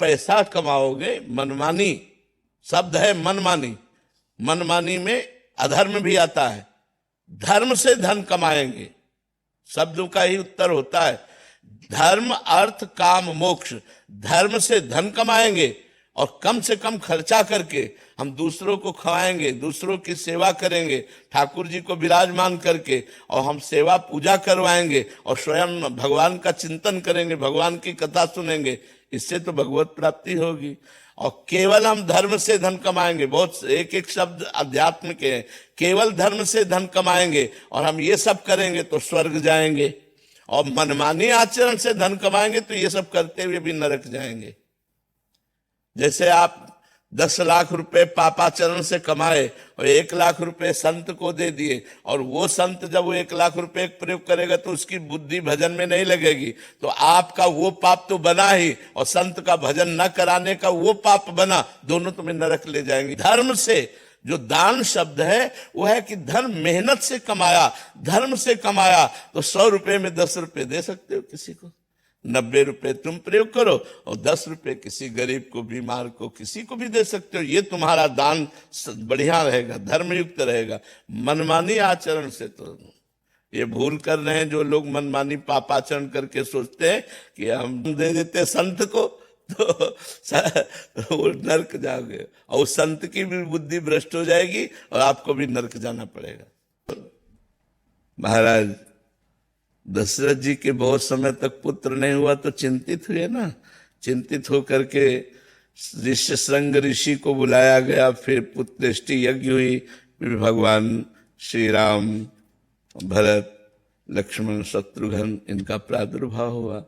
पैसा कमाओगे, मनमानी शब्द है मनमानी, मनमानी में अधर्म भी आता है। धर्म से धन कमाएंगे, शब्दों का ही उत्तर होता है। धर्म अर्थ काम मोक्ष, धर्म से धन कमाएंगे और कम से कम खर्चा करके हम दूसरों को खवाएंगे, दूसरों की सेवा करेंगे, ठाकुर जी को विराजमान करके, और हम सेवा पूजा करवाएंगे और स्वयं भगवान का चिंतन करेंगे, भगवान की कथा सुनेंगे। इससे तो भगवत प्राप्ति होगी। और केवल हम धर्म से धन कमाएंगे, बहुत एक एक शब्द अध्यात्म के हैं, केवल धर्म से धन कमाएंगे और हम ये सब करेंगे तो स्वर्ग जाएंगे, और मनमानी आचरण से धन कमाएंगे तो ये सब करते हुए भी नरक जाएंगे। जैसे आप 10 लाख रुपए पापाचरण से कमाए और 1 लाख रुपए संत को दे दिए, और वो संत जब वो 1 लाख रुपए प्रयोग करेगा तो उसकी बुद्धि भजन में नहीं लगेगी, तो आपका वो पाप तो बना ही, और संत का भजन न कराने का वो पाप बना, दोनों तुम्हें नरक ले जाएंगे। धर्म से जो दान शब्द है वो है कि धन मेहनत से कमाया, धर्म से कमाया, तो 100 रुपए में 10 रुपए दे सकते हो किसी को, 90 रुपए तुम प्रयोग करो और 10 रुपए किसी गरीब को, बीमार को, किसी को भी दे सकते हो। ये तुम्हारा दान बढ़िया रहेगा, धर्मयुक्त रहेगा। मनमानी आचरण से तो ये भूल कर रहे हैं जो लोग मनमानी पापाचरण करके सोचते हैं कि हम दे देते संत को तो वो नरक जाओगे, और उस संत की भी बुद्धि भ्रष्ट हो जाएगी और आपको भी नरक जाना पड़ेगा। महाराज दशरथ जी के बहुत समय तक पुत्र नहीं हुआ तो चिंतित हुए ना, चिंतित होकर के ऋष्यशृंग ऋषि को बुलाया गया, फिर पुत्रेष्टि यज्ञ हुई, फिर भगवान श्री राम, भरत, लक्ष्मण, शत्रुघ्न इनका प्रादुर्भाव हुआ।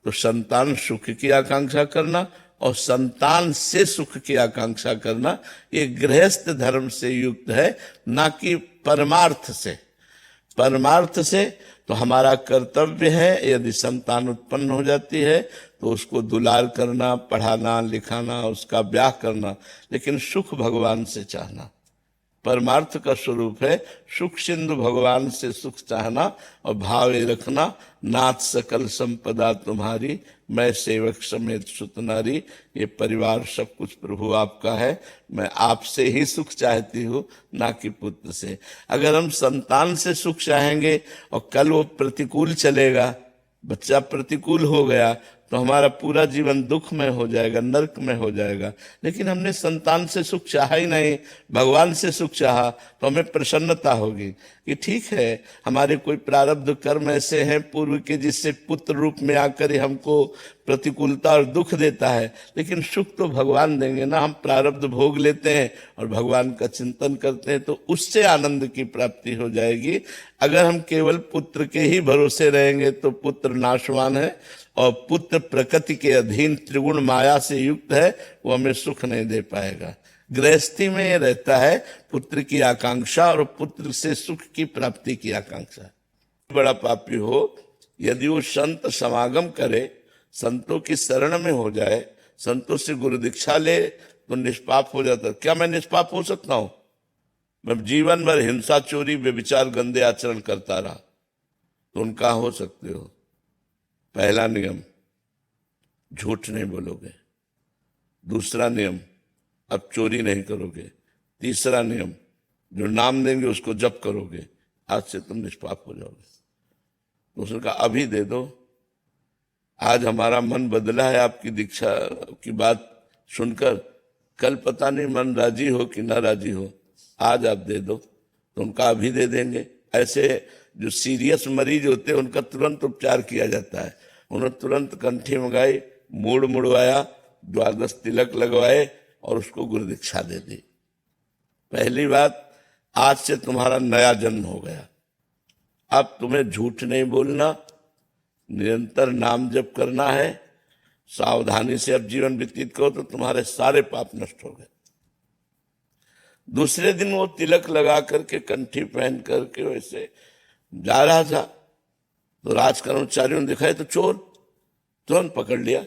तो संतान सुख की आकांक्षा करना और संतान से सुख की आकांक्षा करना ये गृहस्थ धर्म से युक्त है, ना कि परमार्थ से। परमार्थ से तो हमारा कर्तव्य है, यदि संतान उत्पन्न हो जाती है तो उसको दुलार करना, पढ़ाना, लिखाना, उसका ब्याह करना, लेकिन सुख भगवान से चाहना। परमार्थ का स्वरूप है सुख सिंधु भगवान से सुख चाहना और भावे रखना, नाथ सकल संपदा तुम्हारी, मैं सेवक समेत सुत नारी। ये परिवार सब कुछ प्रभु आपका है, मैं आपसे ही सुख चाहती हूँ, ना कि पुत्र से। अगर हम संतान से सुख चाहेंगे और कल वो प्रतिकूल चलेगा, बच्चा प्रतिकूल हो गया, तो हमारा पूरा जीवन दुख में हो जाएगा, नरक में हो जाएगा। लेकिन हमने संतान से सुख चाहा ही नहीं, भगवान से सुख चाहा, तो हमें प्रसन्नता होगी कि ठीक है, हमारे कोई प्रारब्ध कर्म ऐसे हैं पूर्व के जिससे पुत्र रूप में आकर हमको प्रतिकूलता और दुख देता है, लेकिन सुख तो भगवान देंगे ना। हम प्रारब्ध भोग लेते हैं और भगवान का चिंतन करते हैं तो उससे आनंद की प्राप्ति हो जाएगी। अगर हम केवल पुत्र के ही भरोसे रहेंगे तो पुत्र नाशवान है, और पुत्र प्रकृति के अधीन त्रिगुण माया से युक्त है, वो हमें सुख नहीं दे पाएगा। गृहस्थी में ये रहता है पुत्र की आकांक्षा और पुत्र से सुख की प्राप्ति की आकांक्षा। बड़ा पापी हो यदि वो संत समागम करे, संतों की शरण में हो जाए, संतों से गुरु दीक्षा ले तो निष्पाप हो जाता। क्या मैं निष्पाप हो सकता हूं? मैं जीवन भर हिंसा, चोरी, व्यभिचार, गंदे आचरण करता रहा तो उनका हो सकते हो। पहला नियम, झूठ नहीं बोलोगे। दूसरा नियम, अब चोरी नहीं करोगे। तीसरा नियम, जो नाम देंगे उसको जप करोगे, आज से तुम निष्पाप हो जाओगे। तो उसने कहा अभी दे दो, आज हमारा मन बदला है आपकी दीक्षा की बात सुनकर, कल पता नहीं मन राजी हो कि ना राजी हो, आज आप दे दो। तो उनका अभी दे देंगे। ऐसे जो सीरियस मरीज होते हैं उनका तुरंत उपचार किया जाता है। उन्होंने तुरंत कंठी मंगाई, मूड मुड़वाया, द्वादश तिलक लगवाए और उसको गुरु दीक्षा दे दी। पहली बात, आज से तुम्हारा नया जन्म हो गया। अब तुम्हें झूठ नहीं बोलना, निरंतर नाम जप करना है, सावधानी से अब जीवन व्यतीत करो तो तुम्हारे सारे पाप नष्ट हो गए। दूसरे दिन वो तिलक लगा करके, कंठी पहन करके वैसे जा रहा था तो राज कर्मचारियों ने दिखाए तो चोर, तुरंत पकड़ लिया,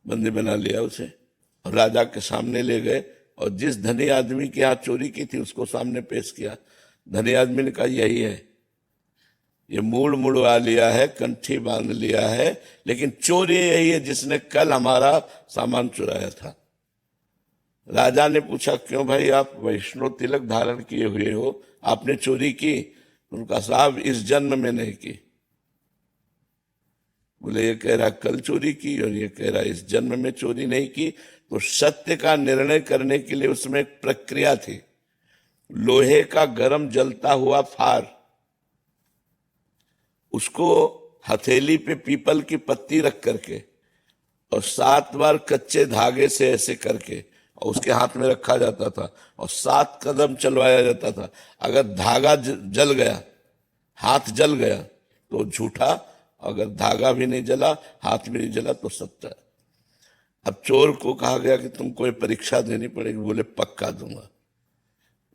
बंदी बना लिया उसे और राजा के सामने ले गए और जिस धनी आदमी के यहाँ चोरी की थी उसको सामने पेश किया। धनी आदमी ने कहा यही है, ये मूड मुड़वा लिया है, कंठी बांध लिया है, लेकिन चोर ये यही है जिसने कल हमारा सामान चुराया था। राजा ने पूछा, क्यों भाई आप वैष्णव तिलक धारण किए हुए हो, आपने चोरी की? उनका, साहब इस जन्म में नहीं की। बोले, ये कह रहा कल चोरी की और ये कह रहा इस जन्म में चोरी नहीं की। तो सत्य का निर्णय करने के लिए उसमें एक प्रक्रिया थी। लोहे का गरम जलता हुआ फार, उसको हथेली पे पीपल की पत्ती रख करके और 7 बार कच्चे धागे से ऐसे करके और उसके हाथ में रखा जाता था और 7 कदम चलवाया जाता था। अगर धागा जल गया, हाथ जल गया तो झूठा, अगर धागा भी नहीं जला, हाथ भी नहीं जला तो सच्चा। अब चोर को कहा गया कि तुमको ये परीक्षा देनी पड़ेगी। बोले, पक्का दूंगा।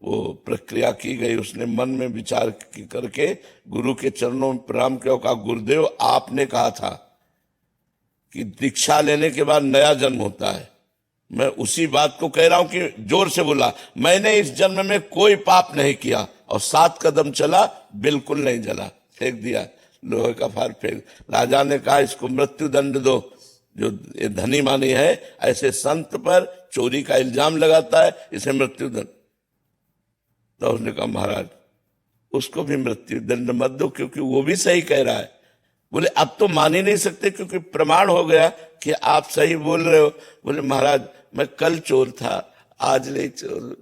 वो प्रक्रिया की गई, उसने मन में विचार करके गुरु के चरणों में प्रणाम किया, कहा, गुरुदेव आपने कहा था कि दीक्षा लेने के बाद नया जन्म होता है। मैं उसी बात को कह रहा हूं कि जोर से बोला, मैंने इस जन्म में कोई पाप नहीं किया। और 7 कदम चला, बिल्कुल नहीं जला, फेंक दिया, लोहे का फार फेंक। राजा ने कहा, इसको मृत्यु दंड दो, जो ये धनी मानी है ऐसे संत पर चोरी का इल्जाम लगाता है, इसे मृत्यु दंड। तो उसने कहा, महाराज उसको भी मृत्यु दंड मत दो, क्योंकि वो भी सही कह रहा है। बोले, अब तो मान ही नहीं सकते क्योंकि प्रमाण हो गया कि आप सही बोल रहे हो। बोले, महाराज मैं कल चोर था, आज नहीं चोर,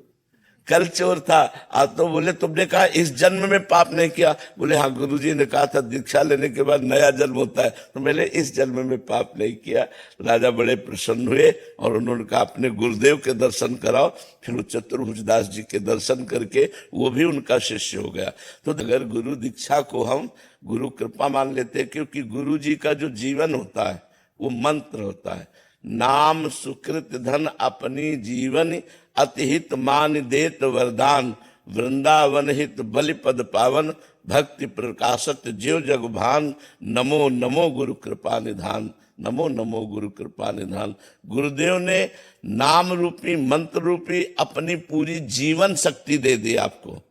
कल चोर था। आज तो बोले, तुमने कहा इस जन्म में पाप नहीं किया। बोले, हाँ गुरुजी ने कहा था दीक्षा लेने के बाद नया जन्म होता है, तो मैंने इस जन्म में पाप नहीं किया। राजा बड़े प्रसन्न हुए और उन्होंने कहा, अपने गुरुदेव के दर्शन कराओ। फिर वो चतुर्भुज दास जी के दर्शन करके वो भी उनका शिष्य हो गया। तो अगर गुरु दीक्षा को हम गुरु कृपा मान लेते हैं, क्योंकि गुरु जी का जो जीवन होता है वो मंत्र होता है, नाम सुकृत धन अपनी जीवन अतिहित मान देत वरदान, वृंदावन हित बलि पद पावन, भक्ति प्रकाशत ज्यो जग भान, नमो नमो गुरु कृपा निधान, नमो नमो गुरु कृपा निधान। गुरुदेव ने नाम रूपी मंत्र रूपी अपनी पूरी जीवन शक्ति दे दी आपको।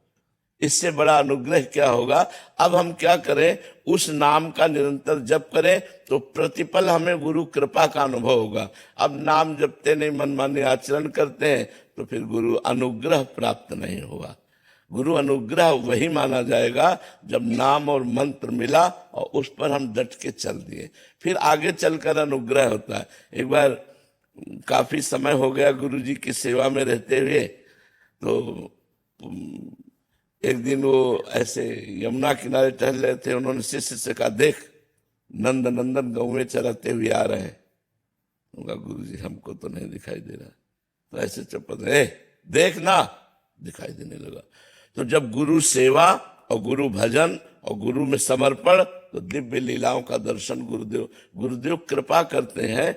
इससे बड़ा अनुग्रह क्या होगा। अब हम क्या करें, उस नाम का निरंतर जप करें तो प्रतिपल हमें गुरु कृपा का अनुभव होगा। अब नाम जपते नहीं, मनमानी आचरण करते हैं तो फिर गुरु अनुग्रह प्राप्त नहीं होगा। गुरु अनुग्रह वही माना जाएगा जब नाम और मंत्र मिला और उस पर हम डट के चल दिए, फिर आगे चलकर अनुग्रह होता है। एक बार काफी समय हो गया गुरु जी की सेवा में रहते हुए, तो एक दिन वो ऐसे यमुना किनारे टहल रहे थे। उन्होंने शिष्य से कहा, देख नंद नंदन गौ में चराते हुए आ रहे हैं। उनका, गुरु जी हमको तो नहीं दिखाई दे रहा। तो ऐसे चपत, देख ना, दिखाई देने लगा। तो जब गुरु सेवा और गुरु भजन और गुरु में समर्पण, तो दिव्य लीलाओं का दर्शन गुरुदेव कृपा करते हैं।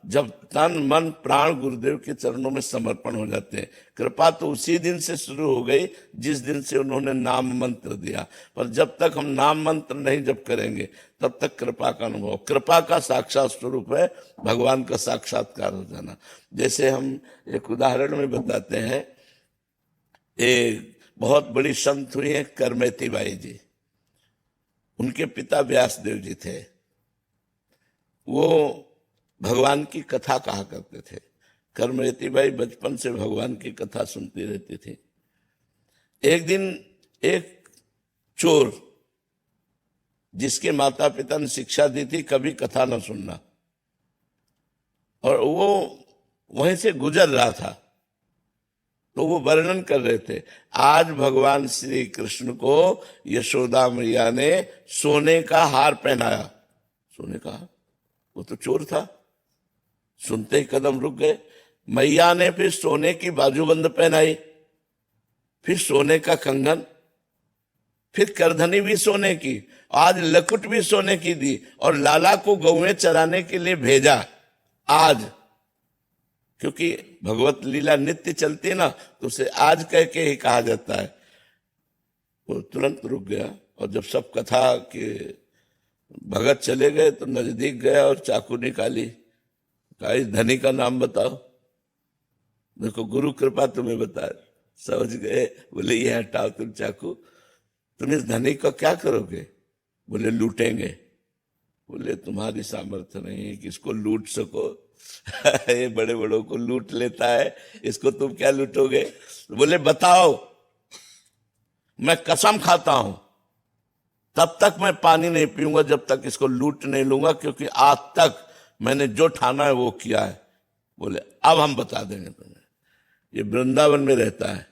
जब तन मन प्राण गुरुदेव के चरणों में समर्पण हो जाते हैं। कृपा तो उसी दिन से शुरू हो गई जिस दिन से उन्होंने नाम मंत्र दिया। पर जब तक हम नाम मंत्र नहीं जप करेंगे तब तक कृपा का अनुभव, कृपा का साक्षात स्वरूप है भगवान का साक्षात्कार हो जाना। जैसे हम एक उदाहरण में बताते हैं, एक बहुत बड़ी संत हुई है करमेती बाई जी। उनके पिता व्यासदेव जी थे। वो भगवान की कथा कहा करते थे। करमेती बाई बचपन से भगवान की कथा सुनती रहती थी। एक दिन एक चोर, जिसके माता पिता ने शिक्षा दी थी कभी कथा न सुनना, और वो वहीं से गुजर रहा था, तो वो वर्णन कर रहे थे, आज भगवान श्री कृष्ण को यशोदा मैया ने सोने का हार पहनाया। सोने का हार? वो तो चोर था। सुनते ही कदम रुक गए। मैया ने फिर सोने की बाजूबंद पहनाई, फिर सोने का कंगन, फिर करधनी भी सोने की, आज लकुट भी सोने की दी, और लाला को गौएं चराने के लिए भेजा आज, क्योंकि भगवत लीला नित्य चलती है ना, तो उसे आज कह के ही कहा जाता है। वो तुरंत रुक गया, और जब सब कथा के भगत चले गए तो नजदीक गया और चाकू निकाली। कहा, इस धनी का नाम बताओ। देखो गुरु कृपा तुम्हें बता, समझ गए। बोले, ये हटाओ तुम चाकू। तुम इस धनी को क्या करोगे? बोले लूटेंगे। बोले तुम्हारी सामर्थ्य नहीं है कि इसको लूट सको। ये बड़े बड़ों को लूट लेता है, इसको तुम क्या लूटोगे? बोले बताओ। मैं कसम खाता हूं तब तक मैं पानी नहीं पीऊंगा जब तक इसको लूट नहीं लूंगा, क्योंकि आज तक मैंने जो ठाना है वो किया है। बोले अब हम बता देंगे तुम्हें। ये वृंदावन में रहता है,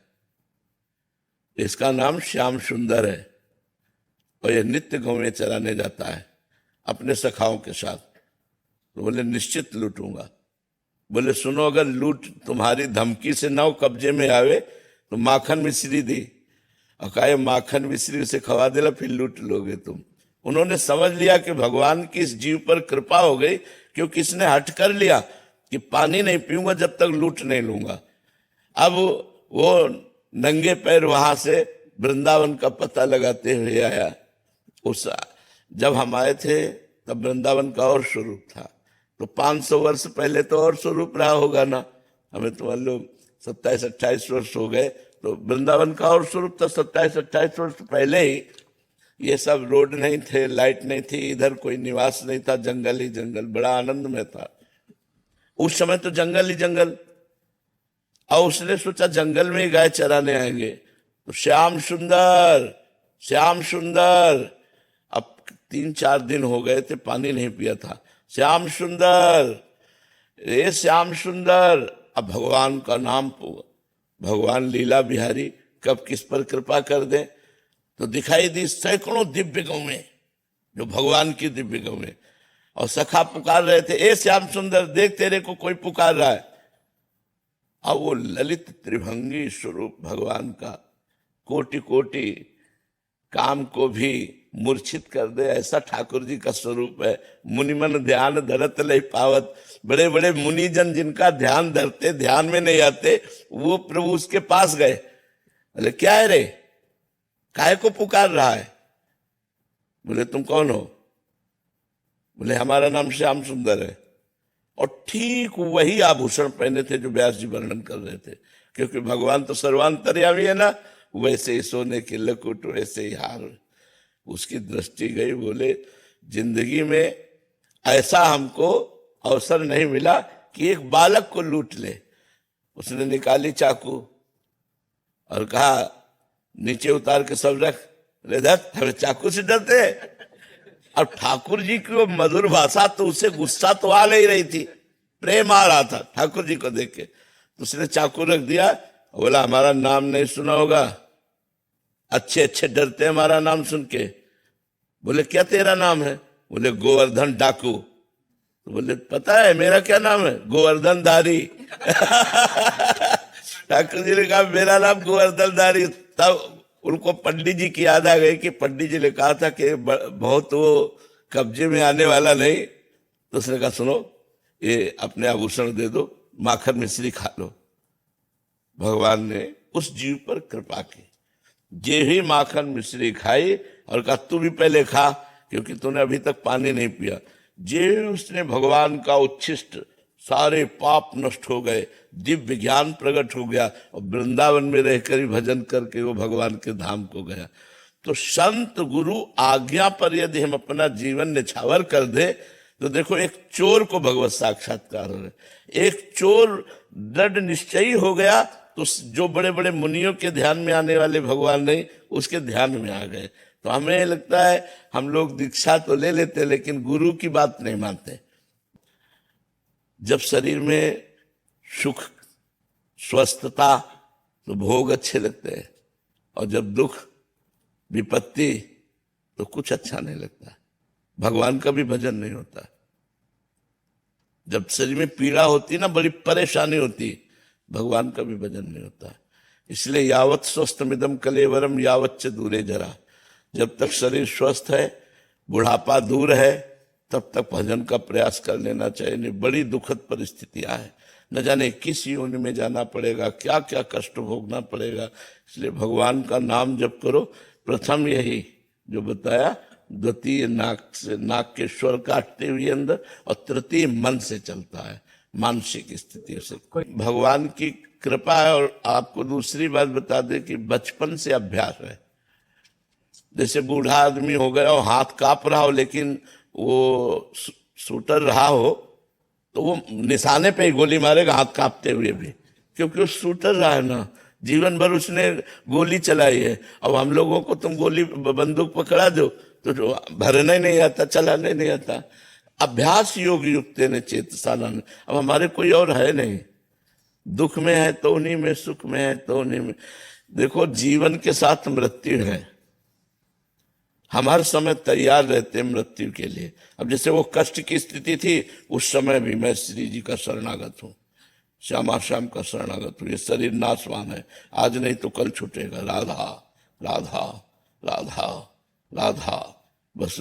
इसका नाम श्याम सुंदर है, और ये नित्य गांव में चराने जाता है अपने सखाओं के साथ। तो बोले निश्चित लूटूंगा। बोले सुनो, अगर लूट तुम्हारी धमकी से ना कब्जे में आवे तो माखन मिश्री दी, और कहा माखन मिश्री उसे खवा देला, फिर लूट लोगे तुम। उन्होंने समझ लिया कि भगवान की इस जीव पर कृपा हो गई, क्योंकि इसने हट कर लिया कि पानी नहीं पीऊंगा जब तक लूट नहीं लूंगा। अब वो नंगे पैर वहां से वृंदावन का पता लगाते हुए आया। उस जब हम आए थे तब वृंदावन का और स्वरूप था, तो 500 वर्ष पहले तो और स्वरूप रहा होगा ना। हमें तो मान लो 27-28 वर्ष हो गए, तो वृंदावन का और स्वरूप था। 27-28 वर्ष पहले ही ये सब रोड नहीं थे, लाइट नहीं थी, इधर कोई निवास नहीं था, जंगल ही जंगल, बड़ा आनंद में था उस समय तो जंगल ही जंगल। और उसने सोचा जंगल में ही गाय चराने आएंगे, तो श्याम सुंदर श्याम सुंदर। अब 3-4 दिन हो गए थे, पानी नहीं पिया था। श्याम सुंदर, ये श्याम सुंदर। अब भगवान का नाम, भगवान लीला बिहारी कब किस पर कृपा कर दे। तो दिखाई दी सैकड़ों दिव्य गौएं, जो भगवान की दिव्य गौएं, और सखा पुकार रहे थे, ए श्याम सुंदर देख तेरे को कोई पुकार रहा है। अब वो ललित त्रिभंगी स्वरूप भगवान का कोटि कोटि काम को भी मूर्छित कर दे, ऐसा ठाकुर जी का स्वरूप है। मुनिमन ध्यान धरत लय पावत। बड़े बड़े मुनिजन जिनका ध्यान धरते, ध्यान में नहीं आते, वो प्रभु उसके पास गए। बोले क्या है रे, काहे को पुकार रहा है? बोले तुम कौन हो? बोले हमारा नाम श्याम सुंदर है। और ठीक वही आभूषण पहने थे जो व्यास जी वर्णन कर रहे थे, क्योंकि भगवान तो सर्वांतर्यामी है ना। वैसे ही सोने के लकुट, वैसे ही हार। उसकी दृष्टि गई। बोले जिंदगी में ऐसा हमको अवसर नहीं मिला कि एक बालक को लूट ले। उसने निकाली चाकू और कहा नीचे उतार के सब रख। दत्त हमें चाकू से डरते हैं। अब ठाकुर जी की वो मधुर भाषा, तो उसे गुस्सा तो आ नहीं रही थी, प्रेम आ रहा था ठाकुर जी को देख के। तो उसने चाकू रख दिया, बोला हमारा नाम नहीं सुना होगा, अच्छे अच्छे डरते हैं हमारा नाम सुन के। बोले क्या तेरा नाम है? बोले गोवर्धन डाकू। तो बोले पता है मेरा क्या नाम है? गोवर्धन धारी। ठाकुर जी ने कहा मेरा नाम गोवर्धन धारी। तब उनको पंडित जी की याद आ गई कि पंडित जी ने कहा था कि बहुत वो कब्जे में आने वाला नहीं। तो उसने कहा सुनो, ये अपने आभूषण दे दो, माखन मिश्री खा लो। भगवान ने उस जीव पर कृपा की। जे ही माखन मिश्री खाई और कहा तू भी पहले खा, क्योंकि तूने अभी तक पानी नहीं पिया। जे उसने भगवान का उच्छिष्ट, सारे पाप नष्ट हो गए, दिव्य ज्ञान प्रकट हो गया, और वृंदावन में रहकर ही भजन करके वो भगवान के धाम को गया। तो संत गुरु आज्ञा पर यदि हम अपना जीवन निछावर कर दे, तो देखो एक चोर को भगवत साक्षात्कार हो रहे। एक चोर दृढ़ निश्चयी हो गया, तो जो बड़े बड़े मुनियों के ध्यान में आने वाले भगवान नहीं, उसके ध्यान में आ गए। तो हमें लगता है हम लोग दीक्षा तो ले लेते, लेकिन गुरु की बात नहीं मानते। जब शरीर में सुख, स्वस्थता, तो भोग अच्छे लगते हैं, और जब दुख, विपत्ति, तो कुछ अच्छा नहीं लगता। भगवान का भी भजन नहीं होता। जब शरीर में पीड़ा होती ना, बड़ी परेशानी होती, भगवान का भी भजन नहीं होता। इसलिए यावत स्वस्थमिदम कलेवरम यावच्च दूरे जरा। जब तक शरीर स्वस्थ है, बुढ़ापा दूर है, तब तक भजन का प्रयास कर लेना चाहिए। नहीं बड़ी दुखद परिस्थितियां हैं, न जाने किस योनि में जाना पड़ेगा, क्या क्या कष्ट भोगना पड़ेगा। इसलिए भगवान का नाम जप करो। प्रथम यही जो बताया, द्वितीय नाक के स्वर काटते हुए अंदर, और तृतीय मन से चलता है, मानसिक स्थिति से। भगवान की कृपा है। और आपको दूसरी बात बता दें कि बचपन से अभ्यास है। जैसे बूढ़ा आदमी हो गया और हाथ कांप रहा हो, लेकिन वो शूटर रहा हो तो वो निशाने पे ही गोली मारेगा हाथ कांपते हुए भी, क्योंकि वो शूटर रहा है ना, जीवन भर उसने गोली चलाई है। अब हम लोगों को तुम गोली बंदूक पकड़ा दो तो जो भरना ही नहीं आता, चलाने नहीं आता। अभ्यास योग युक्ते ने चेतसाना ने, अब हमारे कोई और है नहीं। दुख में है तो उन्हीं में, सुख में है तो उन्हीं में। देखो जीवन के साथ मृत्यु है, हम हर समय तैयार रहते हैं मृत्यु के लिए। अब जैसे वो कष्ट की स्थिति थी, उस समय भी मैं श्री जी का शरणागत हूँ, श्यामा श्याम का शरणागत हूँ। ये शरीर नाशवान है, आज नहीं तो कल छूटेगा। राधा राधा राधा राधा। बस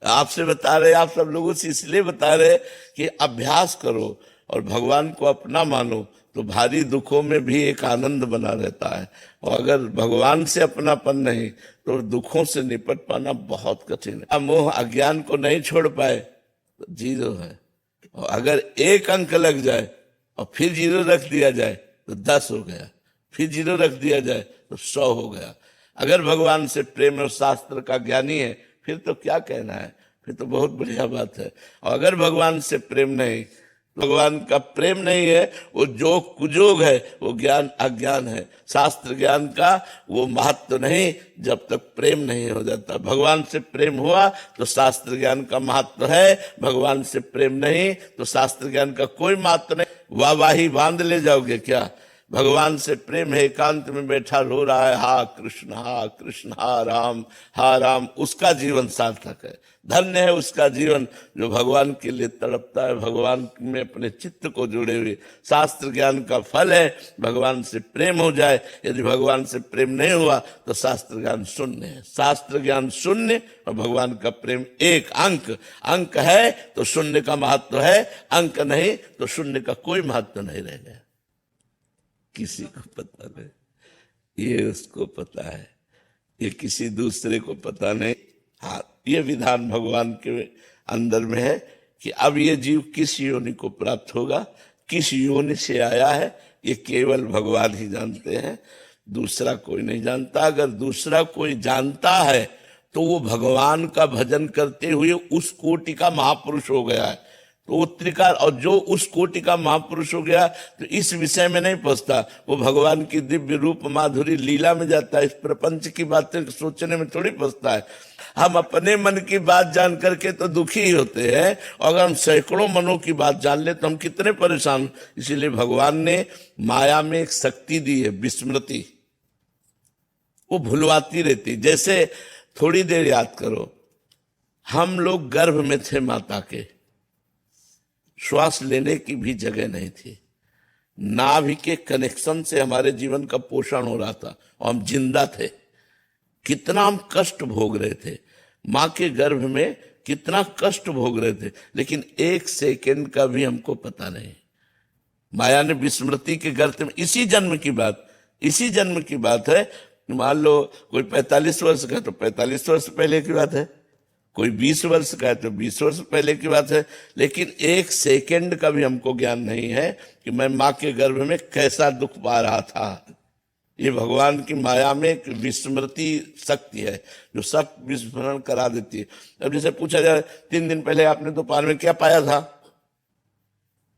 आपसे बता रहे, आप सब लोगों से इसलिए बता रहे कि अभ्यास करो और भगवान को अपना मानो, तो भारी दुखों में भी एक आनंद बना रहता है। और अगर भगवान से अपनापन नहीं तो दुखों से निपट पाना बहुत कठिन है। मोह अज्ञान को नहीं छोड़ पाए तो जीरो है, और अगर एक अंक लग जाए और फिर जीरो रख दिया जाए तो 10 हो गया, फिर जीरो रख दिया जाए तो 100 हो गया। अगर भगवान से प्रेम और शास्त्र का ज्ञानी है फिर तो क्या कहना है, फिर तो बहुत बढ़िया बात है। और अगर भगवान से प्रेम नहीं, भगवान का प्रेम नहीं है, वो जोग कुजोग है, वो ज्ञान अज्ञान है। शास्त्र ज्ञान का वो महत्व नहीं जब तक प्रेम नहीं हो जाता। भगवान से प्रेम हुआ तो शास्त्र ज्ञान का महत्व है, भगवान से प्रेम नहीं तो शास्त्र ज्ञान का कोई महत्व नहीं। वाहवाही बांध ले जाओगे क्या? भगवान से प्रेम है, एकांत में बैठा रो रहा है, हा कृष्ण हा राम, उसका जीवन सार्थक है। धन्य है उसका जीवन जो भगवान के लिए तड़पता है, भगवान में अपने चित्त को जुड़े हुए। शास्त्र ज्ञान का फल है भगवान से प्रेम हो जाए। यदि भगवान से प्रेम नहीं हुआ तो शास्त्र ज्ञान शून्य है। शास्त्र ज्ञान शून्य और भगवान का प्रेम एक। अंक है तो शून्य का महत्व है, अंक नहीं तो शून्य का कोई महत्व नहीं रह गया। किसी को पता नहीं, ये उसको पता है, ये किसी दूसरे को पता नहीं। हाँ, ये विधान भगवान के अंदर में है कि अब ये जीव किस योनि को प्राप्त होगा, किस योनि से आया है, ये केवल भगवान ही जानते हैं, दूसरा कोई नहीं जानता। अगर दूसरा कोई जानता है तो वो भगवान का भजन करते हुए उस कोटि का महापुरुष हो गया है। तो वो त्रिकाल, और जो उस कोटि का महापुरुष हो गया तो इस विषय में नहीं पहुंचता, वो भगवान की दिव्य रूप माधुरी लीला में जाता है। इस प्रपंच की बातें सोचने में थोड़ी पहुंचता है। हम अपने मन की बात जान करके तो दुखी ही होते हैं, और अगर हम सैकड़ों मनों की बात जान ले तो हम कितने परेशान। इसीलिए भगवान ने माया में एक शक्ति दी है, विस्मृति, वो भुलवाती रहती। जैसे थोड़ी देर याद करो, हम लोग गर्भ में थे माता के, श्वास लेने की भी जगह नहीं थी, नाभि के कनेक्शन से हमारे जीवन का पोषण हो रहा था और हम जिंदा थे। कितना हम कष्ट भोग रहे थे, माँ के गर्भ में कितना कष्ट भोग रहे थे, लेकिन एक सेकंड का भी हमको पता नहीं। माया ने विस्मृति के गर्त में, इसी जन्म की बात है। मान लो कोई 45 वर्ष का तो 45 वर्ष पहले की बात है, कोई 20 वर्ष का है तो 20 वर्ष पहले की बात है। लेकिन एक सेकंड का भी हमको ज्ञान नहीं है कि मैं माँ के गर्भ में कैसा दुख पा रहा था। ये भगवान की माया में एक विस्मृति शक्ति है जो सब विस्मरण करा देती है। अब जैसे पूछा जाए 3 दिन पहले आपने दोपहर में क्या पाया था,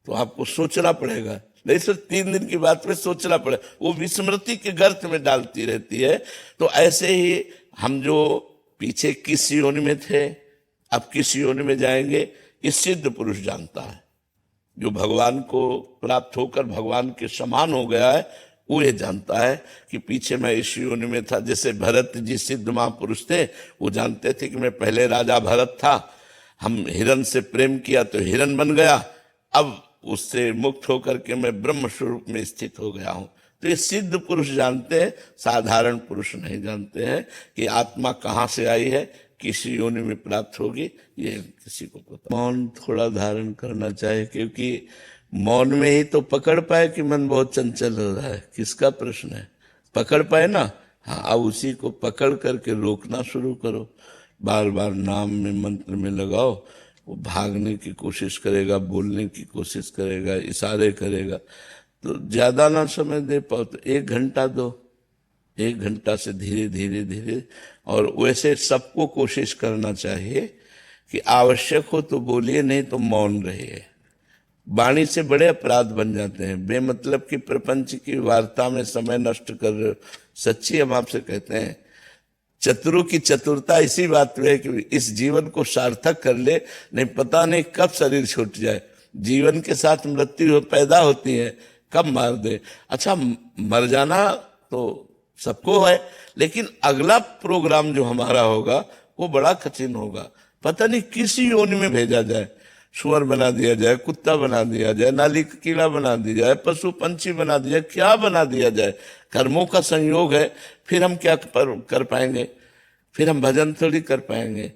तो आपको सोचना पड़ेगा, नहीं सिर्फ 3 दिन की बात में सोचना पड़े, वो विस्मृति के गर्त में डालती रहती है। तो ऐसे ही हम जो पीछे किस योनि में थे, अब किस योनि में जाएंगे, ये सिद्ध पुरुष जानता है। जो भगवान को प्राप्त होकर भगवान के समान हो गया है, वो ये जानता है कि पीछे मैं इस योनि में था। जैसे भरत जी सिद्ध महापुरुष थे, वो जानते थे कि मैं पहले राजा भरत था, हम हिरण से प्रेम किया तो हिरण बन गया, अब उससे मुक्त होकर के मैं ब्रह्म स्वरूप में स्थित हो गया हूं। तो ये सिद्ध पुरुष जानते हैं, साधारण पुरुष नहीं जानते हैं कि आत्मा कहाँ से आई है, किसी योनि में प्राप्त होगी, ये किसी को पता। मौन थोड़ा धारण करना चाहिए, क्योंकि मौन में ही तो पकड़ पाए कि मन बहुत चंचल हो रहा है। किसका प्रश्न है, पकड़ पाए ना। हाँ, अब उसी को पकड़ करके रोकना शुरू करो, बार बार नाम में मंत्र में लगाओ। वो भागने की कोशिश करेगा, बोलने की कोशिश करेगा, इशारे करेगा, तो ज्यादा ना समय दे पाओ तो 1 घंटा दो, 1 घंटा से धीरे धीरे धीरे। और वैसे सबको कोशिश करना चाहिए कि आवश्यक हो तो बोलिए, नहीं तो मौन रहिए। वाणी से बड़े अपराध बन जाते हैं। बेमतलब की प्रपंच की वार्ता में समय नष्ट कर रहे हो। सच्ची हम आपसे कहते हैं, चतुरों की चतुरता इसी बात में है कि इस जीवन को सार्थक कर ले, नहीं पता नहीं कब शरीर छूट जाए। जीवन के साथ मृत्यु पैदा होती है, कब मार दे। अच्छा, मर जाना तो सबको है, लेकिन अगला प्रोग्राम जो हमारा होगा वो बड़ा कठिन होगा। पता नहीं किस योनि में भेजा जाए, सुअर बना दिया जाए, कुत्ता बना दिया जाए, नाली का कीड़ा बना दिया जाए, पशु पंछी बना दिया, क्या बना दिया जाए। कर्मों का संयोग है। फिर हम क्या कर पाएंगे? फिर हम भजन थोड़ी कर पाएंगे।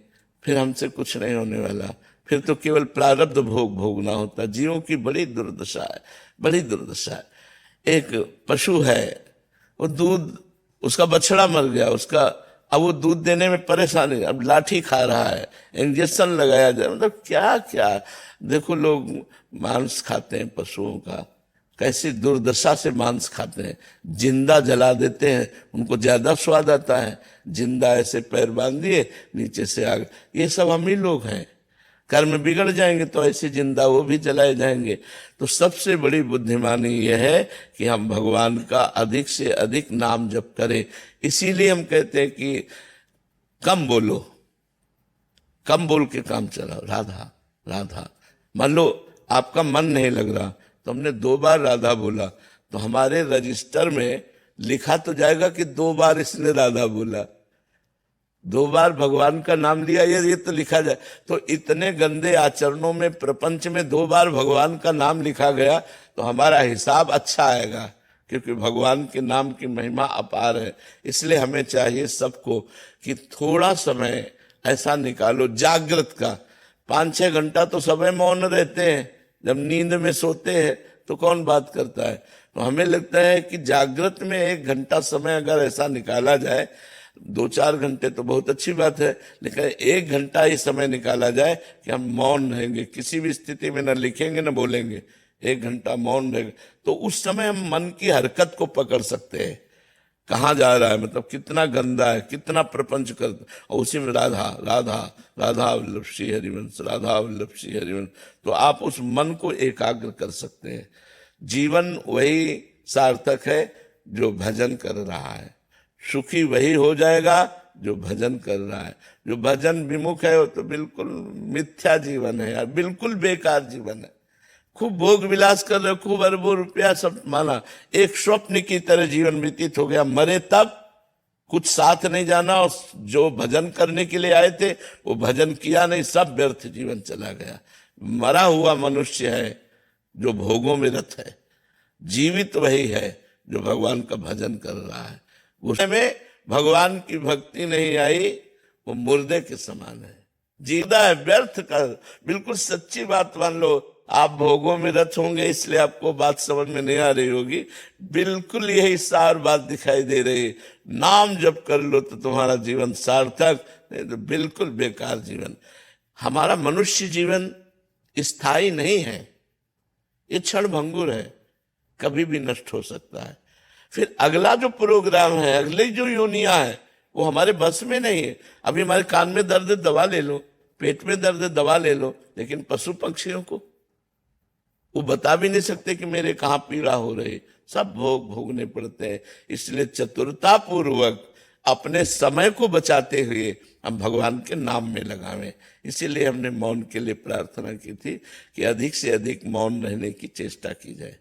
फिर हमसे कुछ नहीं होने वाला। फिर तो केवल प्रारब्ध भोग भोगना होता। जीवों की बड़ी दुर्दशा है, बड़ी दुर्दशा है। एक पशु है, वो दूध, उसका बछड़ा मर गया, उसका अब वो दूध देने में परेशानी, अब लाठी खा रहा है, इंजेक्शन लगाया जाए, मतलब क्या क्या। देखो लोग मांस खाते हैं पशुओं का, कैसी दुर्दशा से मांस खाते हैं। जिंदा जला देते हैं, उनको ज्यादा स्वाद आता है। जिंदा ऐसे पैर बांध दिए, नीचे से आग। ये सब हम ही लोग हैं। कर्म बिगड़ जाएंगे तो ऐसे जिंदा वो भी जलाए जाएंगे। तो सबसे बड़ी बुद्धिमानी यह है कि हम भगवान का अधिक से अधिक नाम जप करें। इसीलिए हम कहते हैं कि कम बोलो, कम बोल के काम चलाओ। राधा राधा, मान लो आपका मन नहीं लग रहा तो हमने 2 बार राधा बोला, तो हमारे रजिस्टर में लिखा तो जाएगा कि 2 बार इसने राधा बोला, 2 बार भगवान का नाम लिया, ये तो लिखा जाए। तो इतने गंदे आचरणों में, प्रपंच में 2 बार भगवान का नाम लिखा गया तो हमारा हिसाब अच्छा आएगा, क्योंकि भगवान के नाम की महिमा अपार है। इसलिए हमें चाहिए सबको कि थोड़ा समय ऐसा निकालो जागृत का। 5-6 घंटा तो समय मौन रहते हैं, जब नींद में सोते हैं तो कौन बात करता है। तो हमें लगता है कि जागृत में 1 घंटा समय अगर ऐसा निकाला जाए, 2-4 घंटे तो बहुत अच्छी बात है, लेकिन 1 घंटा ही समय निकाला जाए कि हम मौन रहेंगे, किसी भी स्थिति में न लिखेंगे न बोलेंगे। 1 घंटा मौन रहेंगे तो उस समय हम मन की हरकत को पकड़ सकते हैं, कहाँ जा रहा है, मतलब कितना गंदा है, कितना प्रपंच कर, और उसी में राधा राधा राधा वल्लभ श्री हरिवंश, राधा वल्लभ श्री हरिवंश। तो आप उस मन को एकाग्र कर सकते हैं। जीवन वही सार्थक है जो भजन कर रहा है, सुखी वही हो जाएगा जो भजन कर रहा है। जो भजन विमुख है वो तो बिल्कुल मिथ्या जीवन है यार, बिल्कुल बेकार जीवन है। खूब भोग विलास कर रहे, खूब अरबों रुपया सब माना, एक स्वप्न की तरह जीवन व्यतीत हो गया। मरे तब कुछ साथ नहीं जाना, और जो भजन करने के लिए आए थे वो भजन किया नहीं, सब व्यर्थ जीवन चला गया। मरा हुआ मनुष्य है जो भोगों में रत है, जीवित वही है जो भगवान का भजन कर रहा है। उसमें भगवान की भक्ति नहीं आई, वो मुर्दे के समान है, जीदा है, व्यर्थ का। बिल्कुल सच्ची बात मान लो। आप भोगों में रत होंगे इसलिए आपको बात समझ में नहीं आ रही होगी, बिल्कुल यही सार बात दिखाई दे रही है। नाम जप कर लो तो तुम्हारा जीवन सार्थक, नहीं तो बिल्कुल बेकार जीवन। हमारा मनुष्य जीवन स्थायी नहीं है, ये क्षण भंगुर है, कभी भी नष्ट हो सकता है। फिर अगला जो प्रोग्राम है, अगली जो योनिया है, वो हमारे बस में नहीं है। अभी हमारे कान में दर्द, दवा ले लो, पेट में दर्द, दवा ले लो, लेकिन पशु पक्षियों को वो बता भी नहीं सकते कि मेरे कहाँ पीड़ा हो रही, सब भोग भोगने पड़ते हैं। इसलिए चतुरता पूर्वक अपने समय को बचाते हुए हम भगवान के नाम में लगावें। इसीलिए हमने मौन के लिए प्रार्थना की थी कि अधिक से अधिक मौन रहने की चेष्टा की जाए।